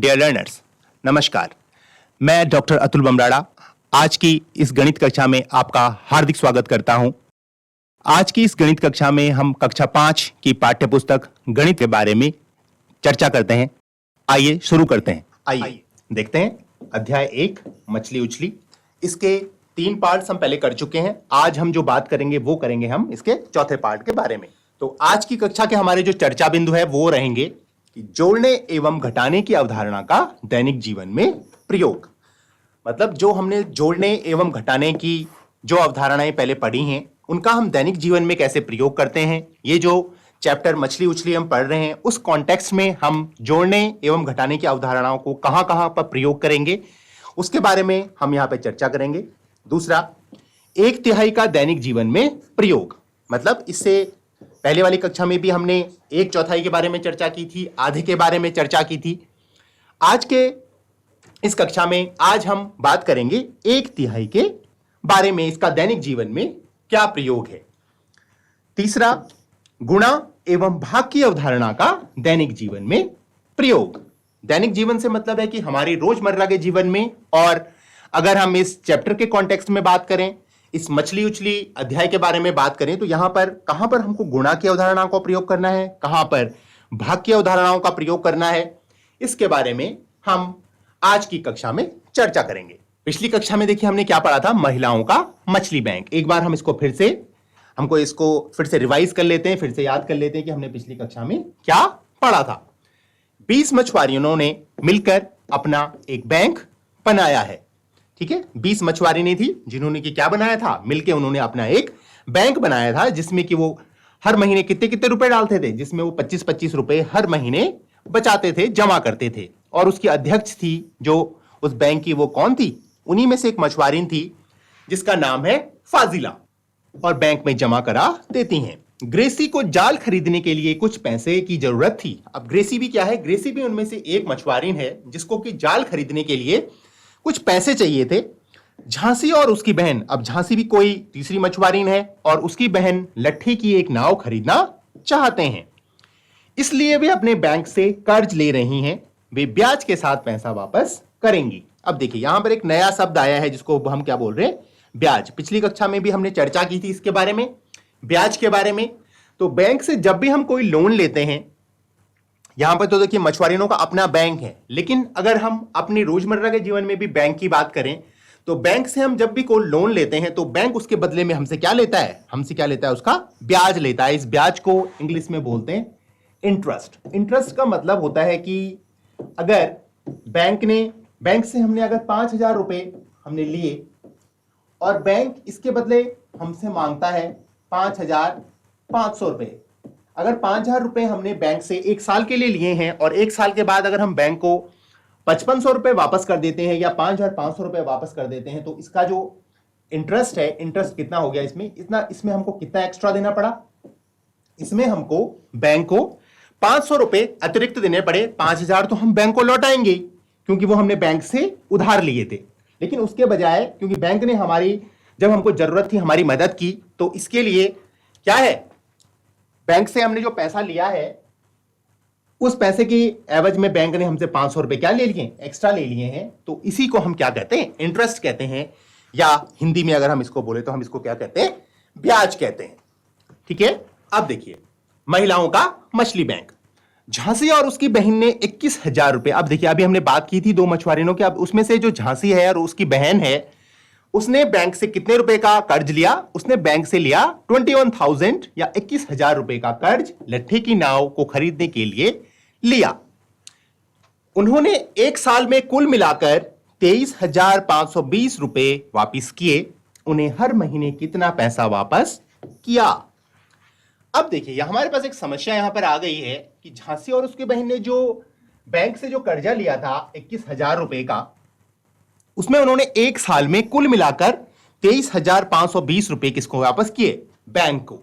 Dear learners, नमस्कार। मैं doctor Atul बमराड़ा आज की इस गणित कक्षा में आपका हार्दिक स्वागत करता हूं। आज की इस गणित कक्षा में हम कक्षा 5 की पाठ्य पुस्तक गणित के बारे में चर्चा करते हैं। आइए शुरू करते हैं। आइए देखते हैं अध्याय 1 मछली उछली। इसके 3 पार्ट्स हम पहले कर चुके हैं। आज हम जो बात करेंगे वो करेंगे हम इसके चौथे पार्ट के बारे में। तो आज की कक्षा के हमारे जो चर्चा बिंदु है वो रहेंगे कि जोड़ने एवं घटाने की अवधारणा का दैनिक जीवन में प्रयोग। मतलब जो हमने जोड़ने एवं घटाने की जो अवधारणाएं पहले पढ़ी हैं उनका हम दैनिक जीवन में कैसे प्रयोग करते हैं। ये जो चैप्टर मछली उछली हम पढ़ रहे हैं उस कॉन्टेक्स्ट में हम जोड़ने एवं घटाने की अवधारणाओं को कहां कहां पर प्रयोग करेंगे उसके बारे में हम यहां पर चर्चा करेंगे। दूसरा, 1/3 का दैनिक जीवन में प्रयोग। मतलब इससे पहले वाली कक्षा में भी हमने 1/4 के बारे में चर्चा की थी, आधे के बारे में चर्चा की थी। आज के इस कक्षा में आज हम बात करेंगे 1/3 के बारे में, इसका दैनिक जीवन में क्या प्रयोग है। तीसरा, गुणा एवं भाग की अवधारणा का दैनिक जीवन में प्रयोग। दैनिक जीवन से मतलब है कि हमारे रोजमर्रा के जीवन में, और अगर हम इस चैप्टर के कॉन्टेक्स्ट में बात करें, इस मछली उछली अध्याय के बारे में बात करें तो यहां पर कहां पर हमको गुणा की अवधारणा का प्रयोग करना है, कहां पर भाग की अवधारणाओं का प्रयोग करना है, इसके बारे में हम आज की कक्षा में चर्चा करेंगे। पिछली कक्षा में देखिए हमने क्या पढ़ा था, महिलाओं का मछली बैंक। एक बार हम इसको फिर से रिवाइज कर लेते हैं, फिर से याद कर लेते हैं कि हमने पिछली कक्षा में क्या पढ़ा था। 20 मछुआरियों ने मिलकर अपना एक बैंक बनाया है। ठीक है, 20 मछुआरी थी जिन्होंने कि क्या बनाया था, मिलके उन्होंने अपना एक बैंक बनाया था जिसमें कि वो हर महीने कितने कितने रुपए डालते थे, जिसमें वो 25-25 रुपए हर महीने बचाते थे, जमा करते थे। और उसकी अध्यक्ष थी जो उस बैंक की, वो कौन थी, उन्हीं में से एक मछुआरी थी जिसका नाम है फाजिला, और बैंक में जमा करा देती हैं। ग्रेसी को जाल खरीदने के लिए कुछ पैसे की जरूरत थी। अब ग्रेसी भी क्या है, ग्रेसी भी उनमें से एक मछुआरी है जिसको कि जाल खरीदने के लिए कुछ पैसे चाहिए थे। झांसी और उसकी बहन, अब झांसी भी कोई तीसरी मछुआरीन है, और उसकी बहन लट्ठी की एक नाव खरीदना चाहते हैं, इसलिए वे अपने बैंक से कर्ज ले रही हैं। वे ब्याज के साथ पैसा वापस करेंगी। अब देखिए यहां पर एक नया शब्द आया है जिसको हम क्या बोल रहे हैं, ब्याज। पिछली कक्षा में भी हमने चर्चा की थी इसके बारे में, ब्याज के बारे में। तो बैंक से जब भी हम कोई लोन लेते हैं, यहां पर तो देखिए मछुआरियों का अपना बैंक है, लेकिन अगर हम अपने रोजमर्रा के जीवन में भी बैंक की बात करें तो बैंक से हम जब भी कोई लोन लेते हैं तो बैंक उसके बदले में हमसे क्या लेता है, उसका ब्याज लेता है। इस ब्याज को इंग्लिश में बोलते हैं इंटरेस्ट। इंटरेस्ट का मतलब होता है कि अगर बैंक से हमने अगर 5,000 रुपए हमने लिए और बैंक इसके बदले हमसे मांगता है 5,500 रुपए। अगर 5,000 रुपए हमने बैंक से 1 साल के लिए लिए हैं और 1 साल के बाद अगर हम बैंक को 5,500 रुपए वापस कर देते हैं या 5,500 रुपए वापस कर देते हैं, तो इसका जो इंटरेस्ट है, इंटरेस्ट कितना हो गया इसमें हमको कितना एक्स्ट्रा देना पड़ा, इसमें हमको बैंक को 500 रुपए अतिरिक्त देने पड़े। 5,000 तो हम बैंक को लौटाएंगे क्योंकि वो हमने बैंक से उधार लिए थे, लेकिन उसके बजाय क्योंकि बैंक ने हमारी जब हमको जरूरत थी हमारी मदद की, तो इसके लिए क्या है, बैंक से हमने जो पैसा लिया है उस पैसे की एवज में बैंक ने हमसे 500 रुपए क्या ले लिए, एक्स्ट्रा ले लिए हैं। तो इसी को हम क्या कहते हैं, इंटरेस्ट कहते हैं, या हिंदी में अगर हम इसको बोले तो हम इसको क्या कहते हैं, ब्याज कहते हैं। ठीक है, अब देखिए महिलाओं का मछली बैंक। झांसी और उसकी बहन ने 21,000 रुपए। अब देखिए अभी हमने बात की थी 2 मछुआरियों की, अब उसमें से जो झांसी है और उसकी बहन है उसने बैंक से कितने रुपए का कर्ज लिया, उसने बैंक से लिया 21,000 या 21,000 रुपए का कर्ज लट्ठी की नाव को खरीदने के लिए लिया। उन्होंने 1 साल में कुल मिलाकर 23,520 रुपए वापस किए। उन्हें हर महीने कितना पैसा वापस किया। अब देखिए हमारे पास एक समस्या यहां पर आ गई है कि झांसी और उसकी बहन ने जो बैंक से जो कर्जा लिया था 21,000 रुपए का, उसमें उन्होंने 1 साल में कुल मिलाकर 23,520 रुपए किसको वापस किए, बैंक को।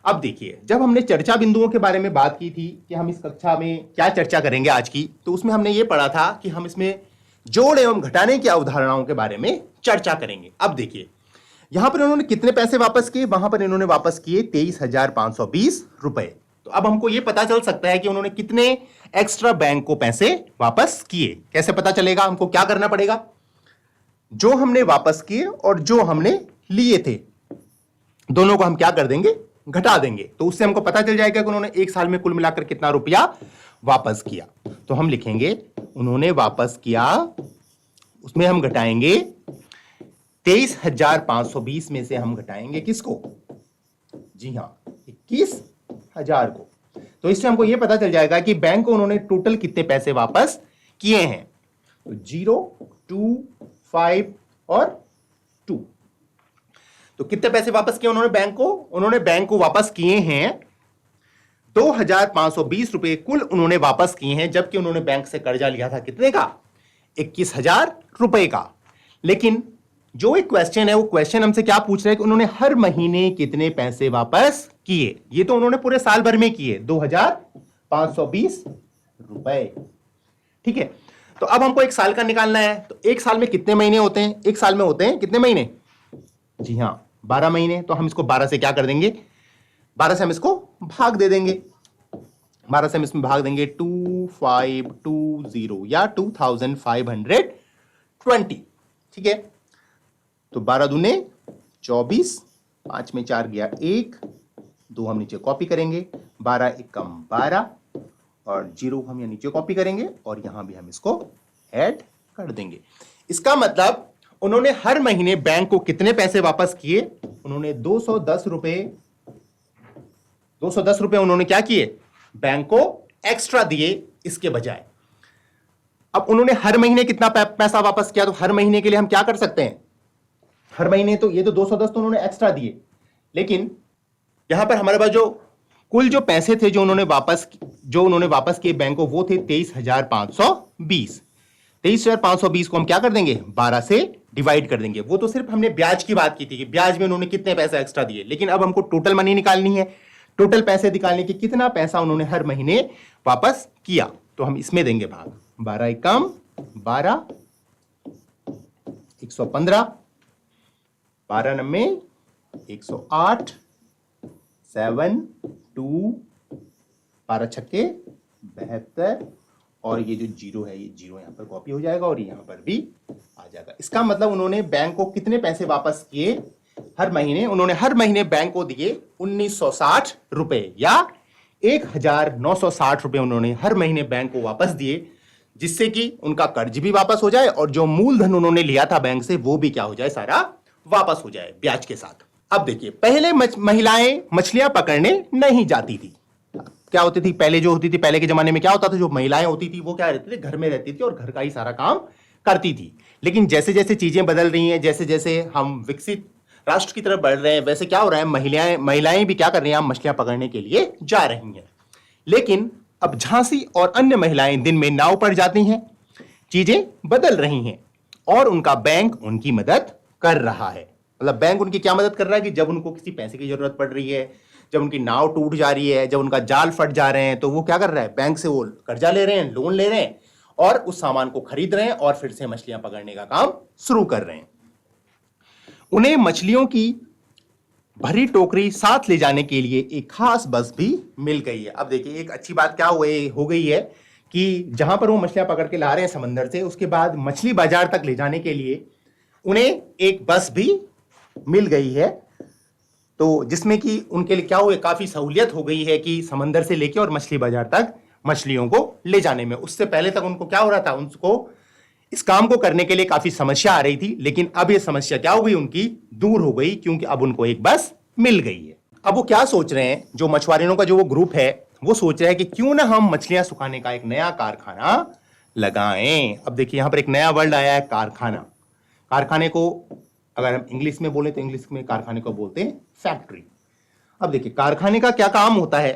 अब देखिए जब हमने चर्चा बिंदुओं के बारे में बात की थी कि हम इस कक्षा में क्या चर्चा करेंगे आज की, तो उसमें हमने ये पढ़ा था कि हम इसमें जोड़ एवं घटाने की अवधारणाओं के बारे में चर्चा करेंगे। अब देखिए यहां पर उन्होंने कितने पैसे वापस किए, वहां पर इन्होंने वापस किए 23,520 रुपए। तो तो अब हमको ये पता चल सकता है कि उन्होंने कितने एक्स्ट्रा बैंक को पैसे वापस किए। कैसे पता चलेगा? हमको क्या करना पड़ेगा, जो हमने वापस किए और जो हमने लिए थे दोनों को हम क्या कर देंगे, घटा देंगे। तो उससे हमको पता चल जाएगा कि उन्होंने एक साल में कुल मिलाकर कितना रुपया वापस किया। तो हम लिखेंगे उन्होंने वापस किया, उसमें हम घटाएंगे 23,520 में से हम घटाएंगे किसको? जी हां, 21,000 को। तो इससे हमको यह पता चल जाएगा कि बैंक को उन्होंने टोटल कितने पैसे वापस किए हैं। तो 0, 2, 5 और 2। तो कितने पैसे वापस किए उन्होंने बैंक को? उन्होंने बैंक को वापस किए हैं 2,520 रुपए कुल उन्होंने वापस किए हैं, जबकि उन्होंने बैंक से कर्जा लिया था कितने का? 21,000 रुपए का। लेकिन जो एक क्वेश्चन है वो क्वेश्चन हमसे क्या पूछ रहा है कि उन्होंने हर महीने कितने पैसे वापस किए। ये तो उन्होंने पूरे साल भर में किए 2,520 रुपए। ठीक है, तो अब हमको एक साल का निकालना है। तो एक साल में कितने महीने होते हैं? एक साल में होते हैं कितने महीने? जी हां, 12 महीने। तो हम इसको 12 से क्या कर देंगे? 12 से हम इसको भाग दे देंगे। 12 से हम इसमें भाग देंगे 2520 या 2520। ठीक है, तो 12 दूने 24, 5 में 4 गया 1, 2 हम नीचे कॉपी करेंगे, 12 एकम 12 और 0 हम यहाँ नीचे कॉपी करेंगे और यहां भी हम इसको ऐड कर देंगे। इसका मतलब उन्होंने हर महीने बैंक को कितने पैसे वापस किए? उन्होंने 210 रुपए उन्होंने क्या किए? बैंक को एक्स्ट्रा दिए इसके बजाय। अब उन्होंने हर महीने कितना पैसा वापस किया? तो हर महीने के लिए हम क्या कर सकते हैं? हर महीने तो ये तो 210 तो उन्होंने एक्स्ट्रा दिए, लेकिन यहां पर हमारे पास जो कुल जो पैसे थे जो उन्होंने वापस किए बैंक को, वो थे 23,520। 23,520 को हम क्या कर देंगे? 12 से डिवाइड कर देंगे। वो तो सिर्फ हमने ब्याज की बात की थी कि ब्याज में उन्होंने कितने पैसे एक्स्ट्रा दिए, लेकिन अब हमको टोटल मनी निकालनी है। टोटल पैसे निकालने की कितना पैसा उन्होंने हर महीने वापस किया, तो हम इसमें देंगे भाग। 12 एकम 12, 115, 12 नम्मे 108, 7, 2, 12 छक्के 72 और ये जो 0 है ये 0 यहां पर कॉपी हो जाएगा और यहां पर भी आ जाएगा। इसका मतलब उन्होंने बैंक को कितने पैसे वापस किए हर महीने? उन्होंने हर महीने बैंक को दिए 1960 रुपए या 1,960 रुपए उन्होंने हर महीने बैंक को वापस दिए, जिससे कि उनका कर्ज भी वापस हो जाए और जो मूलधन उन्होंने लिया था बैंक से वो भी क्या हो जाए? सारा वापस हो जाए ब्याज के साथ। अब देखिए, पहले महिलाएं मछलियां पकड़ने नहीं जाती थी। क्या होती थी पहले? जो होती थी पहले के जमाने में क्या होता था, जो महिलाएं होती थी वो क्या रहती थी? घर में रहती थी और घर का ही सारा काम करती थी। लेकिन जैसे जैसे चीजें बदल रही हैं, जैसे जैसे हम विकसित राष्ट्र की तरफ बढ़ रहे हैं, वैसे क्या हो रहा है, महिलाएं भी क्या कर रही हैं? मछलियां पकड़ने के लिए जा रही हैं। लेकिन अब झांसी और अन्य महिलाएं दिन में नाव पर जाती हैं। चीजें बदल रही हैं और उनका बैंक उनकी मदद कर रहा है। मतलब बैंक उनकी क्या मदद कर रहा है कि जब उनको किसी पैसे की जरूरत पड़ रही है, जब उनकी नाव टूट जा रही है, जब उनका जाल फट जा रहे हैं, तो वो क्या कर रहा है? बैंक से वो कर्जा ले रहे हैं, लोन ले रहे हैं और उस सामान को खरीद रहे हैं और फिर से मछलियां पकड़ने का काम शुरू कर रहे हैं। उन्हें मछलियों की भरी टोकरी साथ ले जाने के लिए एक खास बस भी मिल गई है। अब देखिए, एक अच्छी बात क्या हो गई है कि जहां पर वो मछलियां पकड़ के ला रहे हैं समंदर से, उसके बाद मछली बाजार तक ले जाने के लिए उन्हें एक बस भी मिल गई है। तो जिसमें कि उनके लिए क्या हुआ, काफी सहूलियत हो गई है कि समंदर से लेके और मछली बाजार तक मछलियों को ले जाने में। उससे पहले तक उनको क्या हो रहा था, उनको इस काम को करने के लिए काफी समस्या आ रही थी, लेकिन अब ये समस्या क्या हो गई, उनकी दूर हो गई, क्योंकि अब उनको एक बस मिल गई है। अब वो क्या सोच रहे हैं, जो मछुआरों का जो वो ग्रुप है, वो सोच रहे हैं कि क्यों ना हम मछलियां सुखाने का एक नया कारखाना लगाएं। अब देखिए, यहां पर एक नया वर्ड आया है, कारखाना। कारखाने को अगर हम इंग्लिश में बोले तो इंग्लिश में कारखाने को बोलते हैं फैक्ट्री। अब देखिए, कारखाने का क्या काम होता है?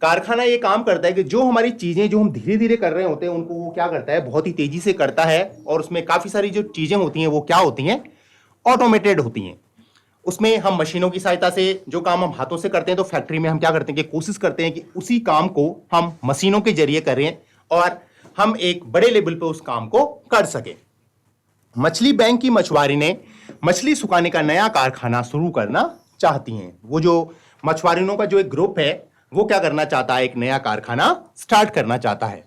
कारखाना ये काम करता है कि जो हमारी चीजें जो हम धीरे धीरे कर रहे होते हैं, उनको वो क्या करता है, बहुत ही तेजी से करता है। और उसमें काफी सारी जो चीजें होती हैं वो क्या होती हैं, ऑटोमेटेड होती हैं। उसमें हम मशीनों की सहायता से जो काम हम हाथों से करते हैं, तो फैक्ट्री में हम क्या करते हैं कि कोशिश करते हैं कि उसी काम को हम मशीनों के जरिए करें और हम एक बड़े लेवल पे उस काम को कर सकें। मछली बैंक की मछुआरी ने मछली सुखाने का नया कारखाना शुरू करना चाहती हैं। वो जो मछुआरियों का जो एक ग्रुप है, वो क्या करना चाहता है, एक नया कारखाना स्टार्ट करना चाहता है।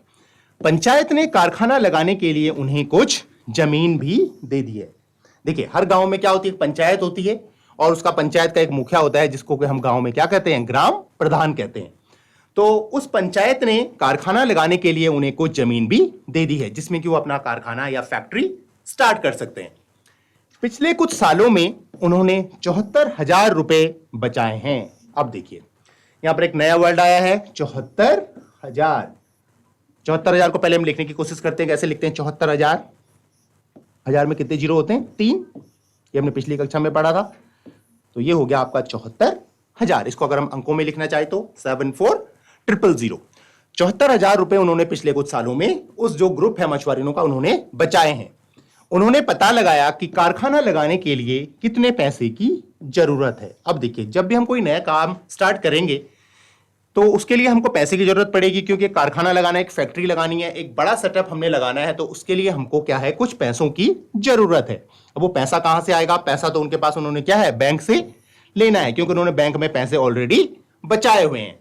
पंचायत ने कारखाना लगाने के लिए उन्हें कुछ जमीन भी दे दी है। देखिए, हर गांव में क्या होती है, पंचायत होती है और उसका पंचायत का एक मुखिया होता है जिसको कि हम गांव में क्या कहते हैं, ग्राम प्रधान कहते हैं। तो उस पंचायत ने कारखाना लगाने के लिए उन्हें कुछ जमीन भी दे दी है जिसमें कि वो अपना कारखाना या फैक्ट्री स्टार्ट कर सकते हैं। पिछले कुछ सालों में उन्होंने 74,000 रुपए बचाए हैं। अब देखिए, यहां पर एक नया वर्ड आया है, 74,000। 74,000 को पहले हम लिखने की कोशिश करते हैं। कैसे लिखते हैं 74,000? हजार में कितने जीरो होते हैं? 3। ये हमने पिछली कक्षा में पढ़ा था। तो ये हो गया आपका 74,000। इसको अगर हम अंकों में लिखना चाहे तो 74,000। 74,000 रुपए उन्होंने पिछले कुछ सालों में उस जो ग्रुप है मछुआरों का, उन्होंने बचाए हैं। उन्होंने पता लगाया कि कारखाना लगाने के लिए कितने पैसे की जरूरत है। अब देखिए, जब भी हम कोई नया काम स्टार्ट करेंगे तो उसके लिए हमको पैसे की जरूरत पड़ेगी, क्योंकि कारखाना लगाना है, एक फैक्ट्री लगानी है, एक बड़ा सेटअप हमने लगाना है, तो उसके लिए हमको क्या है, कुछ पैसों की जरूरत है। अब वो पैसा कहां से आएगा? पैसा तो उनके पास उन्होंने क्या है, बैंक से लेना है, क्योंकि उन्होंने बैंक में पैसे ऑलरेडी बचाए हुए हैं।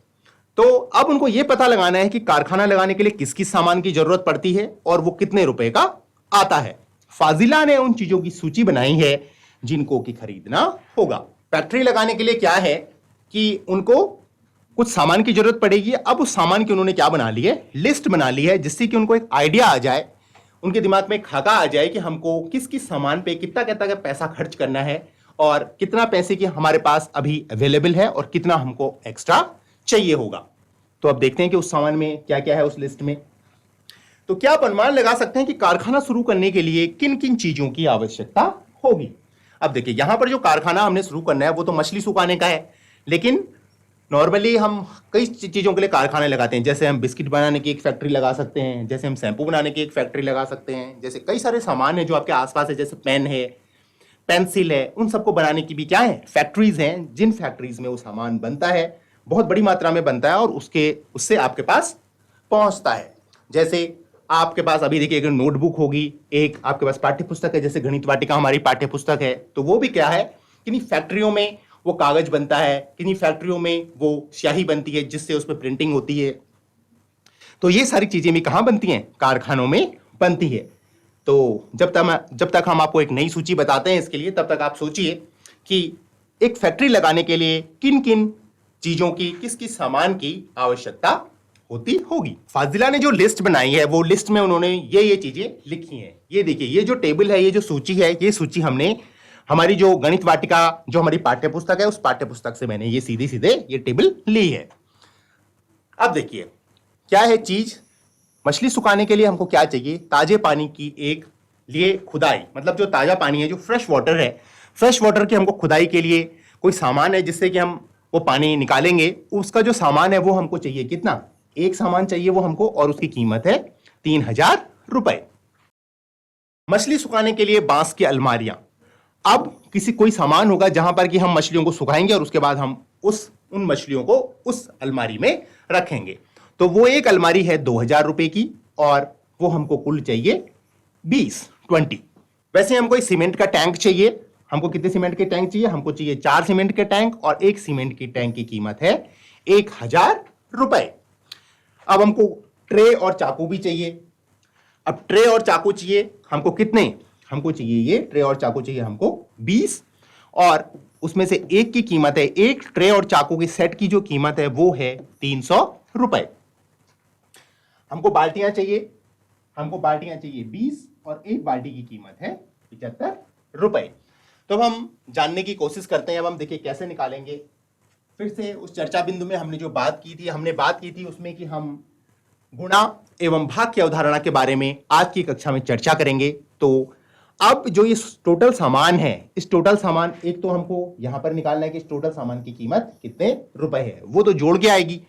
तो अब उनको यह पता लगाना है कि कारखाना लगाने के लिए किस किस सामान की जरूरत पड़ती है और वो कितने रुपए का आता है। फाजिला ने उन चीजों की सूची बनाई है जिनको कि खरीदना होगा। फैक्ट्री लगाने के लिए क्या है कि उनको कुछ सामान की जरूरत पड़ेगी। अब उस सामान की उन्होंने क्या बना ली है, लिस्ट बना ली है, जिससे कि उनको एक आइडिया आ जाए, उनके दिमाग में खाका आ जाए कि हमको किस किस सामान पे कितना कितना का पैसा खर्च करना है और कितना पैसे की हमारे पास अभी अवेलेबल है और कितना हमको एक्स्ट्रा चाहिए होगा। तो अब देखते हैं कि उस सामान में क्या क्या है उस लिस्ट में। तो क्या आप अनुमान लगा सकते हैं कि कारखाना शुरू करने के लिए किन किन चीजों की आवश्यकता होगी? अब देखिए, यहां पर जो कारखाना हमने शुरू करना है वो तो मछली सुखाने का है, लेकिन नॉर्मली हम कई चीजों के लिए कारखाने लगाते हैं। जैसे हम बिस्किट बनाने की एक फैक्ट्री लगा सकते हैं, जैसे हम शैम्पू बनाने की एक फैक्ट्री लगा सकते हैं, जैसे कई सारे सामान है जो आपके आसपास है, जैसे पेन है, पेंसिल है, उन सबको बनाने की भी क्या है, फैक्ट्रीज हैं, जिन फैक्ट्रीज में वो सामान बनता है, बहुत बड़ी मात्रा में बनता है और उससे आपके पास पहुंचता है। जैसे आपके पास अभी देखिए, एक नोटबुक होगी, एक आपके पास पाठ्य पुस्तक है, जैसे गणित वाटिका हमारी पाठ्य पुस्तक है, तो वो भी क्या है, किन्हीं फैक्ट्रियों में वो कागज बनता है, किन्हीं फैक्ट्रियों में वो स्याही बनती है जिससे उस पर प्रिंटिंग होती है। तो ये सारी चीजें भी कहां बनती हैं, कारखानों में बनती है। तो जब तक हम आपको एक नई सूची बताते हैं इसके लिए, तब तक आप सोचिए कि एक फैक्ट्री लगाने के लिए किन किन चीजों की, किस किस सामान की आवश्यकता होती होगी। फाजिला ने जो लिस्ट बनाई है वो लिस्ट में उन्होंने ये चीजें लिखी हैं। ये देखिए, ये जो टेबल है, ये जो सूची है, ये सूची हमने हमारी जो गणित वाटिका जो हमारी पाठ्य पुस्तक है उस पाठ्य पुस्तक से मैंने ये सीधे सीधे ये टेबल ली है। अब देखिए क्या है चीज, मछली सुखाने के लिए हमको क्या चाहिए, ताजे पानी की एक लिए खुदाई, मतलब जो ताजा पानी है, जो फ्रेश वाटर है, फ्रेश वाटर की हमको खुदाई के लिए कोई सामान है जिससे कि हम वो पानी निकालेंगे। उसका जो सामान है वो हमको चाहिए कितना, एक सामान चाहिए वो हमको, और उसकी कीमत है 3,000 रुपए। मछली सुखाने के लिए बांस की अलमारियां। अब कोई सामान होगा जहां पर कि हम मछलियों को सुखाएंगे और उसके बाद हम उन मछलियों को उस अलमारी में रखेंगे। तो वो एक अलमारी है 2,000 रुपए की और वो हमको कुल चाहिए 20। वैसे हमको एक सीमेंट का टैंक चाहिए। हमको कितने सीमेंट के टैंक चाहिए, हमको चाहिए 4 सीमेंट के टैंक और एक सीमेंट की टैंक की कीमत है 1,000 रुपए। अब हमको ट्रे और चाकू भी चाहिए। अब ट्रे और चाकू चाहिए हमको कितने, हमको चाहिए ये ट्रे और चाकू चाहिए हमको 20 और उसमें से एक की कीमत है, एक ट्रे और चाकू के सेट की जो कीमत है वो है 300 रुपए। हमको बाल्टियां चाहिए, हमको बाल्टियां चाहिए 20 और एक बाल्टी की कीमत है 75 रुपए। तो अब हम जानने की कोशिश करते हैं। अब हम देखिए कैसे निकालेंगे। फिर से उस चर्चा बिंदु में हमने जो बात की थी, हमने बात की थी उसमें कि हम गुणा एवं भाग की अवधारणा के बारे में आज की कक्षा में चर्चा करेंगे। तो अब जो ये टोटल सामान है, इस टोटल सामान, एक तो हमको यहां पर निकालना है कि इस टोटल सामान की कीमत कितने रुपए है, वो तो जोड़ के आएगी।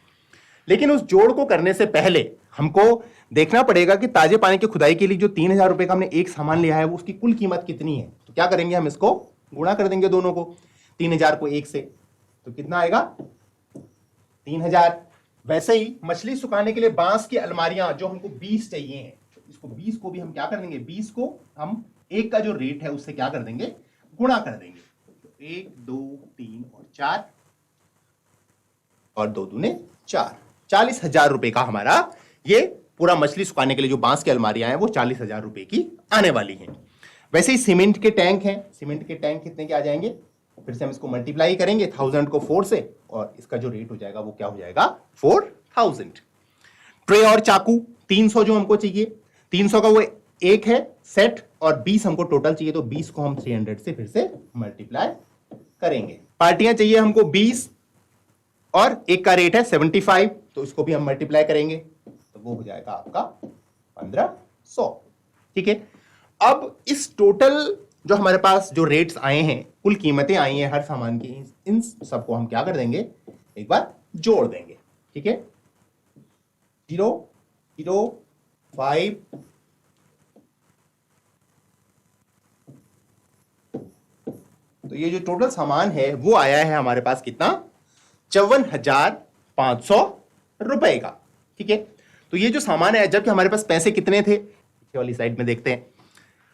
लेकिन उस जोड़ को करने से पहले हमको देखना पड़ेगा कि ताजे पानी की खुदाई के लिए जो 3,000 रुपए का हमने एक सामान लिया है वो उसकी कुल कीमत कितनी है। तो क्या करेंगे, हम इसको गुणा कर देंगे दोनों को, 3,000 को 1 से, तो कितना आएगा 3,000। वैसे ही मछली सुखाने के लिए बांस की अलमारियां जो हमको 20 चाहिए हैं, तो इसको 20 को भी हम क्या कर देंगे, 20 को हम एक का जो रेट है उससे क्या कर देंगे, गुणा कर देंगे। तो 1 2 3 और 4 और 2 दूने 4, 40,000 रुपए का हमारा ये पूरा मछली सुखाने के लिए जो बांस की अलमारियां हैं वो 40,000 रुपए की आने वाली हैं। वैसे ही सीमेंट के टैंक हैं, सीमेंट के टैंक कितने के आ जाएंगे, फिर से हम इसको मल्टीप्लाई करेंगे 1000 को 4 से और इसका जो रेट हो जाएगा वो क्या हो जाएगा 4000। ट्रे और चाकू 300 जो हमको चाहिए, 300 का वो एक है सेट और 20 हमको टोटल चाहिए, तो 20 को हम 300 से फिर से मल्टीप्लाई करेंगे। पार्टियां चाहिए हमको 20 और एक का रेट है 75, तो इसको भी हम मल्टीप्लाई करेंगे तो वो हो जाएगा आपका 1500। ठीक है, अब इस टोटल जो हमारे पास जो रेट्स आए हैं, कुल कीमतें आई हैं हर सामान की, इन सबको हम क्या कर देंगे, एक बार जोड़ देंगे। ठीक है, 0, 0, 5, तो ये जो टोटल सामान है वो आया है हमारे पास कितना, 54,500 रुपए का। ठीक है, तो ये जो सामान है, जबकि हमारे पास पैसे कितने थे, पीछे वाली साइड में देखते हैं,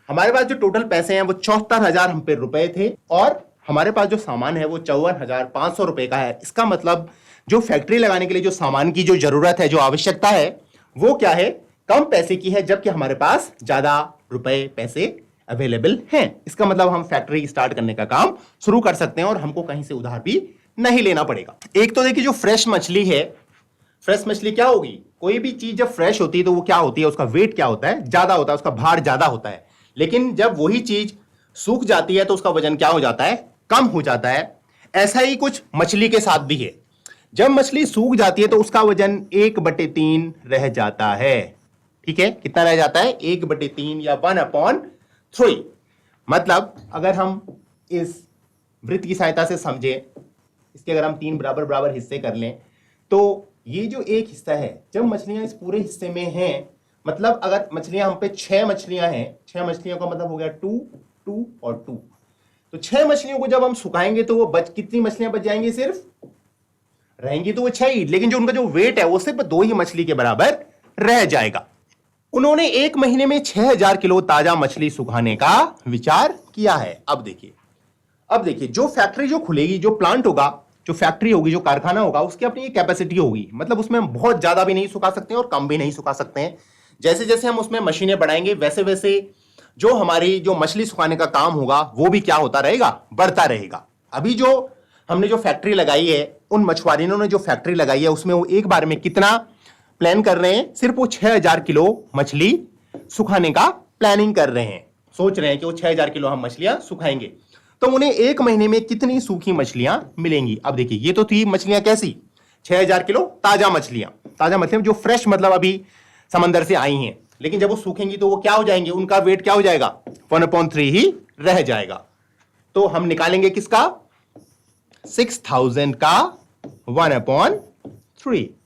हमारे पास जो टोटल पैसे हैं वो 74,000 हम पे रुपए थे और हमारे पास जो सामान है वो 54,500 रुपए का है। इसका मतलब जो फैक्ट्री लगाने के लिए जो सामान की जो जरूरत है, जो आवश्यकता है, वो क्या है, कम पैसे की है, जबकि हमारे पास ज्यादा रुपए पैसे अवेलेबल हैं। इसका मतलब हम फैक्ट्री स्टार्ट करने का काम शुरू कर सकते हैं और हमको कहीं से उधार भी नहीं लेना पड़ेगा। एक तो देखिए जो फ्रेश मछली है, फ्रेश मछली क्या होगी, कोई भी चीज जब फ्रेश होती है तो वो क्या होती है, उसका वेट क्या होता है, ज्यादा होता है, उसका भार ज्यादा होता है। लेकिन जब वही चीज सूख जाती है तो उसका वजन क्या हो जाता है, कम हो जाता है। ऐसा ही कुछ मछली के साथ भी है, जब मछली सूख जाती है तो उसका वजन 1/3 रह जाता है। ठीक है, कितना रह जाता है, 1/3 या 1/3। मतलब अगर हम इस वृत्त की सहायता से समझें, इसके अगर हम 3 बराबर बराबर हिस्से कर लें, तो ये जो एक हिस्सा है, जब मछलियां इस पूरे हिस्से में हैं, मतलब अगर मछलियां हम पे 6 मछलियां हैं, 6 मछलियों का मतलब हो गया 2, 2 और 2, तो 6 मछलियों को जब हम सुखाएंगे तो वो कितनी मछलियां बच जाएंगी, सिर्फ रहेंगी तो वो 6 ही, लेकिन जो उनका जो वेट है वो सिर्फ 2 ही मछली के बराबर रह जाएगा। उन्होंने 1 महीने में 6,000 किलो ताजा मछली सुखाने का विचार किया है। अब देखिए जो फैक्ट्री जो खुलेगी, जो प्लांट होगा, जो फैक्ट्री होगी, जो कारखाना होगा, उसकी अपनी कैपेसिटी होगी, मतलब उसमें हम बहुत ज्यादा भी नहीं सुखा सकते हैं और कम भी नहीं सुखा सकते हैं। जैसे जैसे हम उसमें मशीनें बढ़ाएंगे वैसे वैसे जो हमारी जो मछली सुखाने का काम होगा वो भी क्या होता रहेगा, बढ़ता रहेगा। अभी जो हमने जो फैक्ट्री लगाई है, उन मछुआरियों ने जो फैक्ट्री लगाई है, उसमें वो एक बार में कितना प्लान कर रहे हैं, सिर्फ वो 6,000 किलो मछली सुखाने का प्लानिंग कर रहे हैं, सोच रहे हैं कि वो 6,000 किलो हम मछलियां सुखाएंगे, तो उन्हें 1 महीने में कितनी सूखी मछलियां मिलेंगी। अब देखिए ये तो थी मछलियां कैसी, 6,000 किलो ताजा मछलियां जो फ्रेश मतलब अभी समंदर से आई हैं, लेकिन जब वो सूखेंगी तो वो क्या हो जाएंगे, उनका वेट क्या हो जाएगा, 1/3 ही रह जाएगा। तो हम निकालेंगे किसका, 6,000 का 1/3,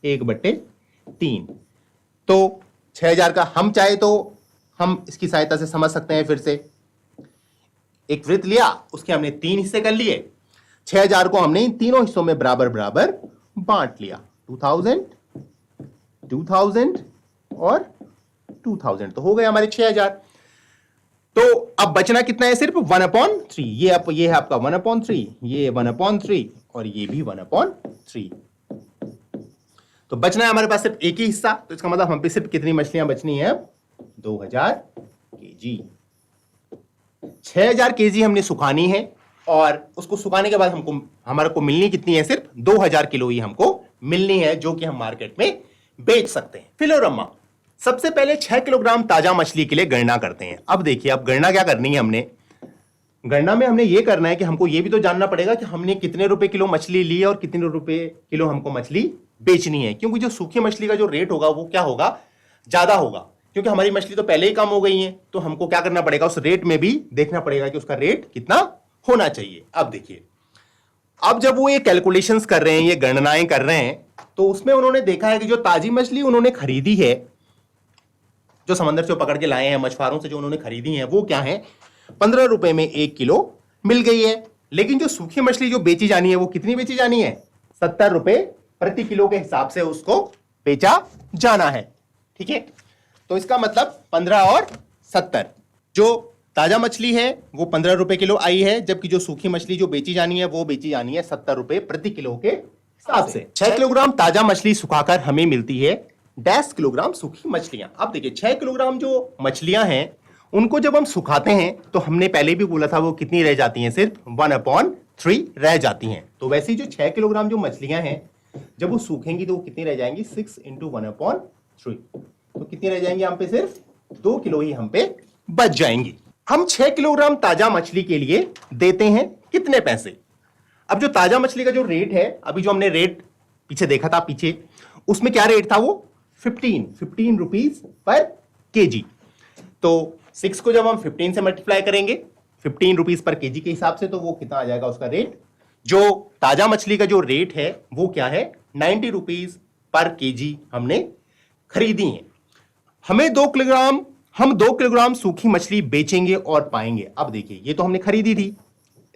1/3। तो 6,000 का हम चाहे तो हम इसकी सहायता से समझ सकते हैं, फिर से एक वृत्त लिया, उसके हमने 3 हिस्से कर लिए, 6,000 को हमने इन तीनों हिस्सों में बराबर बराबर बांट लिया, 2000, 2000 और 2000, तो हो गए हमारे 6,000। तो अब बचना कितना है, सिर्फ 1/3। ये है आपका 1/3, ये 1/3 और ये भी 1/3। तो बचना है हमारे पास सिर्फ एक ही हिस्सा, तो इसका मतलब हम पे सिर्फ कितनी मछलियां बचनी है, 2000 केजी। 6,000 केजी हमने सुखानी है और उसको सुखाने के बाद हमारे को मिलनी कितनी है, सिर्फ 2,000 किलो ही हमको मिलनी है, जो कि हम मार्केट में बेच सकते हैं। फिलोरम्मा, सबसे पहले 6 किलोग्राम ताजा मछली के लिए गणना करते हैं। अब देखिए, अब गणना क्या करनी है, हमने गणना में हमने ये करना है कि हमको ये भी तो जानना पड़ेगा कि हमने कितने रुपए किलो मछली ली और कितने रुपए किलो हमको मछली बेचनी है, क्योंकि जो सूखी मछली का जो रेट होगा वो क्या होगा, ज्यादा होगा, क्योंकि हमारी मछली तो पहले ही कम हो गई है, तो हमको क्या करना पड़ेगा, उस रेट में भी देखना पड़ेगा कि उसका रेट कितना होना चाहिए। अब देखिए, अब जब वो ये कैलकुलेशंस कर रहे हैं, ये गणनाएं कर रहे हैं, तो उसमें उन्होंने देखा है कि जो ताजी मछली उन्होंने खरीदी है, जो समंदर से पकड़ के लाए हैं, मछुआरों से जो उन्होंने खरीदी है, वो क्या है, 15 रुपए में 1 किलो मिल गई है। लेकिन जो सूखी मछली जो बेची जानी है वो कितनी बेची जानी है, 70 रुपए प्रति किलो के हिसाब से उसको बेचा जाना है। ठीक है, तो इसका मतलब 15 और 70, जो ताजा मछली है वो 15 रुपए किलो आई है, जबकि जो सूखी मछली जो बेची जानी है वो बेची जानी है 70 रुपए प्रति किलो के हिसाब से 6 किलोग्राम ताजा मछली सुखाकर हमें मिलती है 10 किलोग्राम सूखी मछलियां। अब देखिए 6 किलोग्राम जो मछलियां हैं उनको जब हम सुखाते हैं तो हमने पहले भी बोला था वो कितनी रह जाती हैं, सिर्फ 1/3 रह जाती हैं। तो वैसे ही जो 6 किलोग्राम जो मछलियां हैं जब वो सूखेंगी तो वो कितनी रह जाएंगी, 6 × 1/3। तो कितनी रह जाएंगी, हम पे सिर्फ 2 किलो ही हम पे बच जाएंगी। हम 6 किलोग्राम ताजा मछली के लिए देते हैं कितने पैसे। अब जो ताजा मछली का जो रेट है, अभी जो हमने रेट पीछे देखा था, पीछे उसमें क्या रेट था, वो 15 रुपीज पर केजी। तो 6 को जब हम 15 से मल्टीप्लाई करेंगे 15 रुपीज पर केजी के हिसाब से, तो वो कितना आ जाएगा उसका रेट। जो ताजा मछली का जो रेट है वो क्या है, 90 रुपीज पर केजी हमने खरीदी है। हम 2 किलोग्राम सूखी मछली बेचेंगे और पाएंगे। अब देखिए ये तो हमने खरीदी थी,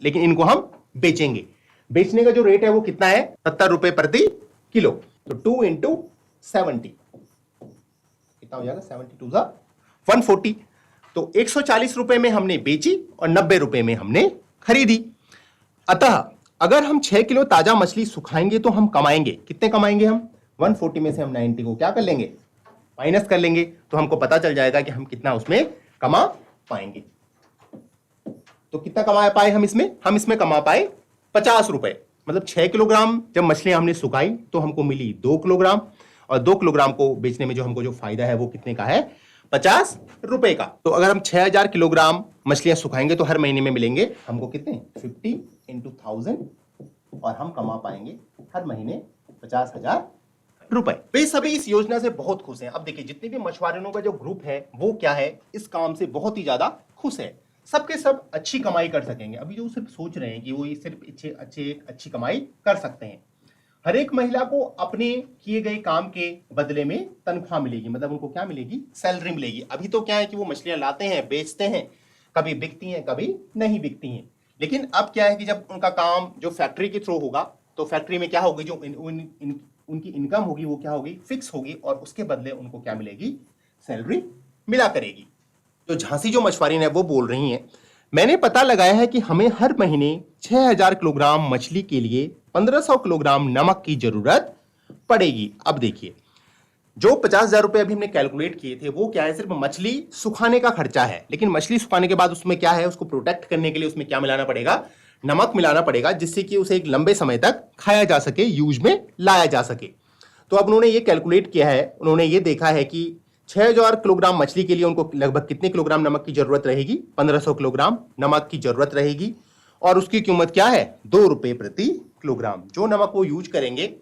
लेकिन इनको हम बेचेंगे। बेचने का जो रेट है वो कितना है, 70 रुपए प्रति किलो। तो 2 × 70 कितना हो जाएगा, 70 × 140। तो 140 रुपए में हमने बेची और 90 रुपए में हमने खरीदी। अतः अगर हम 6 किलो ताजा मछली सुखाएंगे तो हम कमाएंगे कितने, कमाएंगे हम 140 में से हम 90 को क्या कर लेंगे, माइनस कर लेंगे। तो हमको पता चल जाएगा कि हम कितना उसमें कमा पाएंगे। तो कितना कमा पाए हम इसमें कमा पाए 50 रुपए। मतलब 6 किलोग्राम जब मछलियां हमने सुखाई तो हमको मिली 2 किलोग्राम, और 2 किलोग्राम को बेचने में जो हमको जो फायदा है वो कितने का है, 50 रुपए का। तो अगर हम 6000 किलोग्राम मछलियां सुखाएंगे तो हर महीने में मिलेंगे हमको कितने, 50 × 1000, और हम कमा पाएंगे हर महीने 50,000 रुपए। वे सभी इस योजना से बहुत खुश हैं। अब देखिए जितने भी मछुआरों का जो ग्रुप है वो क्या है, इस काम से बहुत ही ज्यादा खुश है। सबके सब अच्छी कमाई कर सकेंगे। अभी जो सिर्फ सोच रहे हैं कि वो ये सिर्फ अच्छी कमाई कर सकते हैं। हर एक महिला को अपने किए गए काम के बदले में तनख्वाह मिलेगी, मतलब उनको क्या मिलेगी, सैलरी मिलेगी। अभी तो क्या है कि वो मछलियां लाते हैं, बेचते हैं, कभी बिकती हैं कभी नहीं बिकती हैं। लेकिन अब क्या है कि जब उनका काम जो फैक्ट्री के थ्रू होगा तो फैक्ट्री में क्या होगी, जो उनकी इनकम होगी वो क्या होगी, फिक्स होगी, और उसके बदले उनको क्या मिलेगी, सैलरी मिला करेगी। तो झांसी जो मछुआरी है वो बोल रही हैं, मैंने पता लगाया है कि हमें हर महीने 6000 किलोग्राम मछली के लिए 1500 किलोग्राम नमक की जरूरत पड़ेगी। अब देखिए जो 50,000 रुपए अभी हमने कैलकुलेट किए थे वो क्या है, सिर्फ मछली सुखाने का खर्चा है। लेकिन मछली सुखाने के बाद उसमें क्या है, उसको प्रोटेक्ट करने के लिए उसमें क्या मिलाना पड़ेगा, नमक मिलाना पड़ेगा, जिससे कि उसे एक लंबे समय तक खाया जा सके, यूज में लाया जा सके। तो अब उन्होंने ये कैलकुलेट किया है, उन्होंने ये देखा है कि 6000 किलोग्राम मछली के लिए उनको लगभग कितने किलोग्राम नमक की जरूरत रहेगी, 1500 किलोग्राम नमक की जरूरत रहेगी। और उसकी कीमत क्या है, 2 रुपए प्रति किलोग्राम। जो नमक वो यूज करेंगे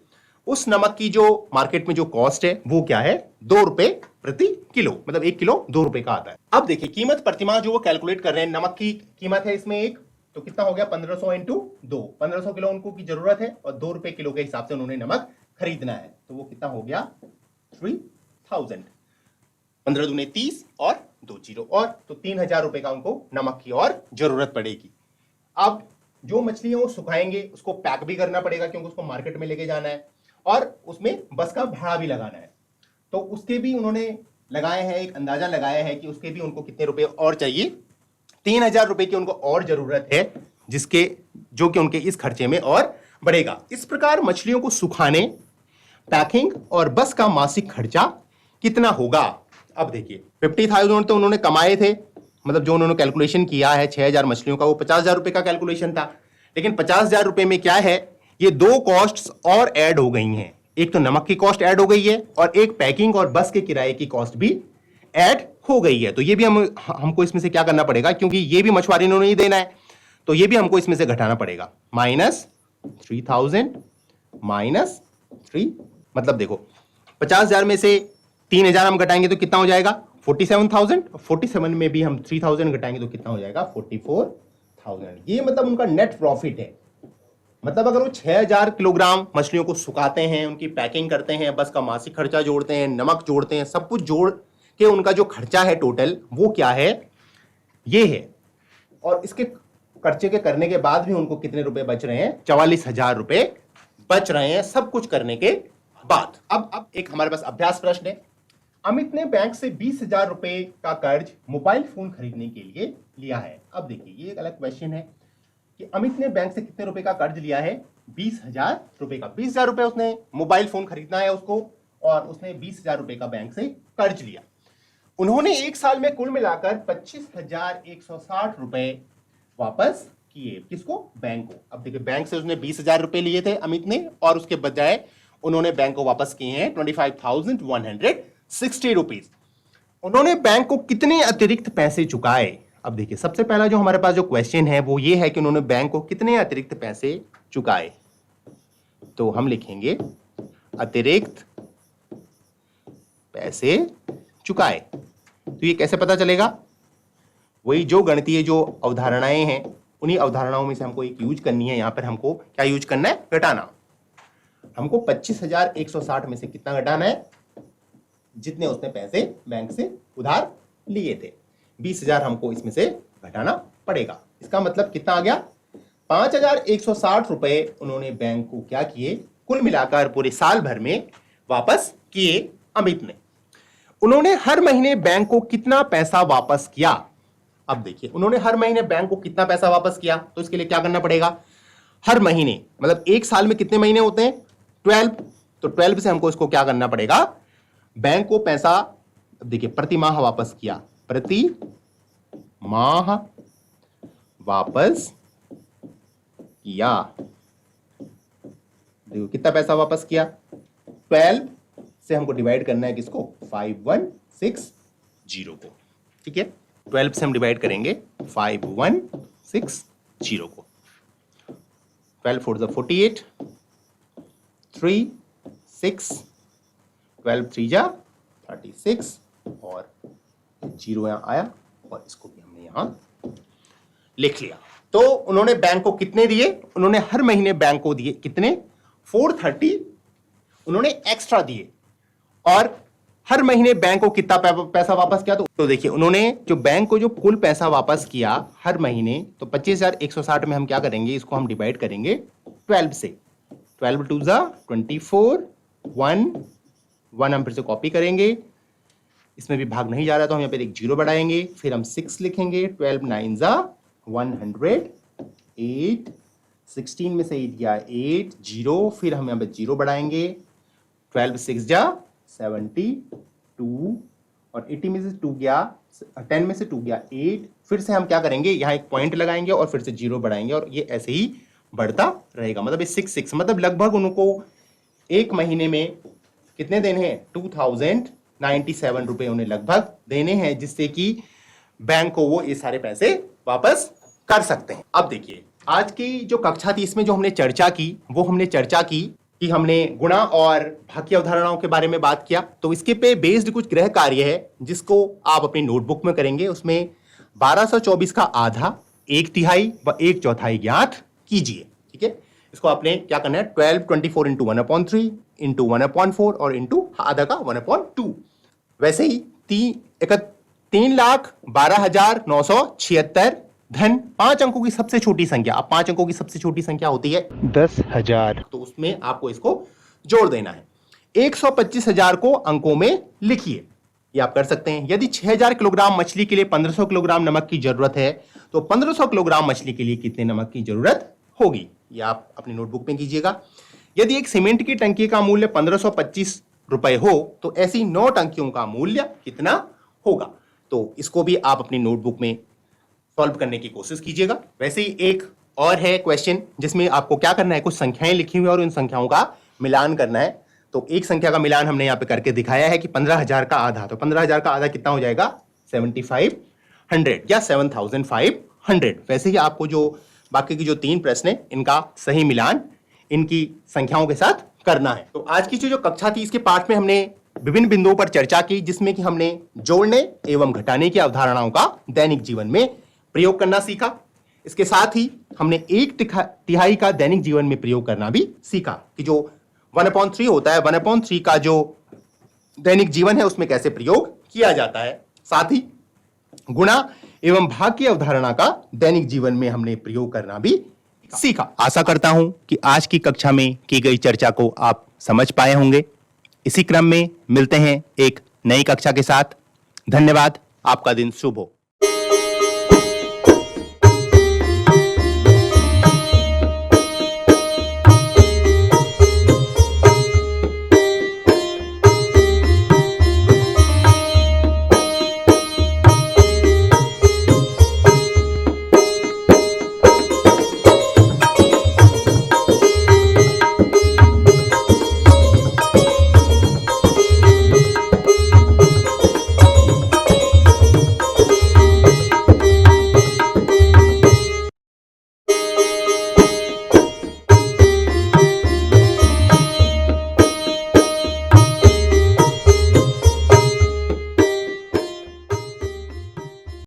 उस नमक की जो मार्केट में जो कॉस्ट है वो क्या है, 2 रुपए प्रति किलो, मतलब 1 किलो 2 रुपए का आता है। अब देखिए कीमत प्रतिमाह जो वो कैलकुलेट कर रहे हैं, नमक की कीमत है इसमें एक, तो कितना हो गया, 1500 × 2, 1500 किलो उनको की जरूरत है और 2 रुपए किलो के हिसाब से उन्होंने नमक खरीदना है। तो वो कितना हो गया, 3000, 15 दूने 30 और 2 जीरो, और तो 3000 रुपए का उनको नमक की और जरूरत पड़ेगी। अब जो मछलियां वो सुखाएंगे उसको पैक भी करना पड़ेगा, क्योंकि उसको मार्केट में लेके जाना है और उसमें बस का भाड़ा भी लगाना है। तो उसके भी उन्होंने लगाए हैं, एक अंदाजा लगाया है कि उसके भी उनको कितने रुपए और चाहिए, 3000 रुपए की उनको और जरूरत है, जिसके जो कि उनके इस खर्चे में और बढ़ेगा। इस प्रकार मछलियों को सुखाने, पैकिंग और बस का मासिक खर्चा कितना होगा। अब देखिए 50,000 तो उन्होंने कमाए थे, मतलब जो उन्होंने कैलकुलेशन किया है 6000 मछलियों का, वो 50,000 रुपए का कैलकुलेशन था। लेकिन 50,000 रुपए में क्या है, ये 2 कॉस्ट्स और ऐड हो गई हैं। एक तो नमक की कॉस्ट ऐड हो गई है और एक पैकिंग और बस के किराए की कॉस्ट भी ऐड हो गई है। तो ये भी हमको इसमें से क्या करना पड़ेगा, क्योंकि ये भी मछुआरे ने नहीं देना है, तो ये भी हमको इसमें से घटाना पड़ेगा। -3000 -3, मतलब देखो 50,000 में से 3000 हम घटाएंगे तो कितना हो जाएगा, 47,000। 47 में भी हम 3000 घटाएंगे तो कितना हो जाएगा, 44,000। ये मतलब उनका नेट प्रॉफिट है। मतलब अगर वो 6000 किलोग्राम मछलियों को सुखाते हैं, उनकी पैकिंग करते हैं, बस का मासिक खर्चा जोड़ते हैं, नमक जोड़ते हैं, सब कुछ जोड़ के उनका जो खर्चा है टोटल वो क्या है, ये है। और इसके खर्चे के करने के बाद भी उनको कितने रुपए बच रहे हैं, 44,000 रुपए बच रहे हैं सब कुछ करने के बाद। अब एक हमारे पास अभ्यास प्रश्न है। अमित ने बैंक से 20,000 रुपए का कर्ज मोबाइल फोन खरीदने के लिए लिया है। अब देखिए ये एक अलग क्वेश्चन है कि अमित ने बैंक से कितने रुपए का कर्ज लिया है, 20,000 रुपए का। 20,000 रुपए उसने मोबाइल फोन खरीदना है उसको, और उसने 20,000 रुपए का बैंक से कर्ज लिया। उन्होंने एक साल में कुल मिलाकर 25,160 रुपए वापस किए। किसको? बैंक को। अब देखिए, बैंक से उसने 20,000 रुपए लिए थे अमित ने, और उसके बजाय उन्होंने बैंक को वापस किए हैं 25,160 रुपीज। उन्होंने बैंक को कितने अतिरिक्त पैसे चुकाए? अब देखिए, सबसे पहला जो हमारे पास जो क्वेश्चन है वो ये है कि उन्होंने बैंक को कितने अतिरिक्त पैसे चुकाए। तो हम लिखेंगे अतिरिक्त पैसे चुकाए। तो ये कैसे पता चलेगा? वही जो गणितीय जो अवधारणाएं हैं, उन्हीं अवधारणाओं में से हमको एक यूज करनी है। यहां पर हमको क्या यूज करना है? घटाना। हमको 25,160 में से कितना घटाना है? जितने उसने पैसे बैंक से उधार लिए थे, 20,000 हमको इसमें से घटाना पड़ेगा। इसका मतलब कितना आ गया? 5,160 रुपए उन्होंने बैंक को क्या किए? कुल मिलाकर पूरे साल भर में वापस किए अमित ने। उन्होंने हर महीने बैंक को कितना पैसा वापस किया? अब देखिए, उन्होंने हर महीने बैंक को कितना पैसा वापस किया, तो इसके लिए क्या करना पड़ेगा? हर महीने मतलब एक साल में कितने महीने होते हैं? 12। तो 12 से हमको इसको क्या करना पड़ेगा? बैंक को पैसा, देखिए, प्रति माह वापस किया, प्रति माह वापस किया। देखो कितना पैसा वापस किया? 12 से हमको डिवाइड करना है किसको? 5160 को। ठीक है, 12 से हम डिवाइड करेंगे 5160 को। 12 4 = 48, 3 6, 12 3 = 36, और 0 यहां आया, और इसको भी हमने यहां लिख लिया। तो उन्होंने बैंक को कितने दिए? उन्होंने हर महीने बैंक को दिए कितने? 430 उन्होंने एक्स्ट्रा दिए। और हर महीने बैंक को कितना पैसा वापस किया? तो देखिए, उन्होंने जो बैंक को जो कुल पैसा वापस किया हर महीने, तो 25,160 में हम क्या करेंगे? इसको हम डिवाइड करेंगे 12 से। 12 2 = 24, 1 हम फिर से कॉपी करेंगे, इसमें भी भाग नहीं जा रहा तो हम यहाँ पे एक 0 बढ़ाएंगे, फिर हम 6 लिखेंगे। 12 9 = 108, 16 में से 8 गया 8, 0, फिर हम यहाँ पे 0 बढ़ाएंगे। 12 6 = 72, और 80 में से 2 गया, 10 में से 2 गया 8, फिर से हम क्या करेंगे? यहाँ एक पॉइंट लगाएंगे और फिर से 0 बढ़ाएंगे, और ये ऐसे ही बढ़ता रहेगा। मतलब ये 6 मतलब लगभग उनको एक महीने में कितने देने हैं? 2097 रुपए उन्हें लगभग देने हैं, जिससे कि बैंक को वो ये सारे पैसे वापस कर सकते हैं। अब देखिए, आज की जो कक्षा थी इसमें जो हमने चर्चा की, वो हमने चर्चा की कि हमने गुणा और भाग की अवधारणाओं के बारे में बात किया। तो इसके पे बेस्ड कुछ गृह कार्य है जिसको आप अपनी नोटबुक में करेंगे। उसमें 1224 का आधा, 1/3 व 1/4 ज्ञात कीजिए। ठीक है, इसको आपने क्या करना है? 12 24 × 1/3 × 1/4 और इंटू आधा का 1/2। वैसे ही 3,12,976 धन 5 अंकों की सबसे छोटी संख्या। अब 5 अंकों की सबसे छोटी संख्या होती है 10,000, तो उसमें आपको इसको जोड़ देना है। 125,000 को अंकों में लिखिए, ये आप कर सकते हैं। यदि 6,000 किलोग्राम मछली के लिए 1500 किलोग्राम नमक की जरूरत है, तो 1500 किलोग्राम मछली के लिए कितने नमक की जरूरत होगी? ये आप अपनी नोटबुक में कीजिएगा। यदि एक सीमेंट की टंकी का मूल्य 1525 रुपए हो, तो ऐसी 9 टंकियों का मूल्य कितना होगा? तो इसको भी आप अपनी नोटबुक में सॉल्व करने की कोशिश कीजिएगा। वैसे ही एक और है क्वेश्चन जिसमें आपको क्या करना है? कुछ संख्याएं लिखी हुई और उन संख्याओं का मिलान करना है। तो एक संख्या का मिलान हमने यहाँ पे करके दिखाया है कि 15,000 का आधा, तो 15,000 का आधा कितना हो जाएगा? 7,500 या 7,500। वैसे ही आपको जो बाकी की जो 3 प्रश्न है, इनका सही मिलान इनकी संख्याओं के साथ करना है। तो आज की जो कक्षा थी, इसके पाठ में हमने विभिन्न बिंदुओं पर चर्चा की, जिसमें कि हमने जोड़ने एवं घटाने की अवधारणाओं का दैनिक जीवन में प्रयोग करना सीखा। इसके साथ ही हमने 1/3 का दैनिक जीवन में प्रयोग करना भी सीखा कि जो 1/3 होता है, 1/3 का जो दैनिक जीवन है उसमें कैसे प्रयोग किया जाता है। साथ ही गुणा एवं भाग की अवधारणा का दैनिक जीवन में हमने प्रयोग करना भी सीखा। आशा करता हूं कि आज की कक्षा में की गई चर्चा को आप समझ पाए होंगे। इसी क्रम में मिलते हैं एक नई कक्षा के साथ। धन्यवाद। आपका दिन शुभ हो।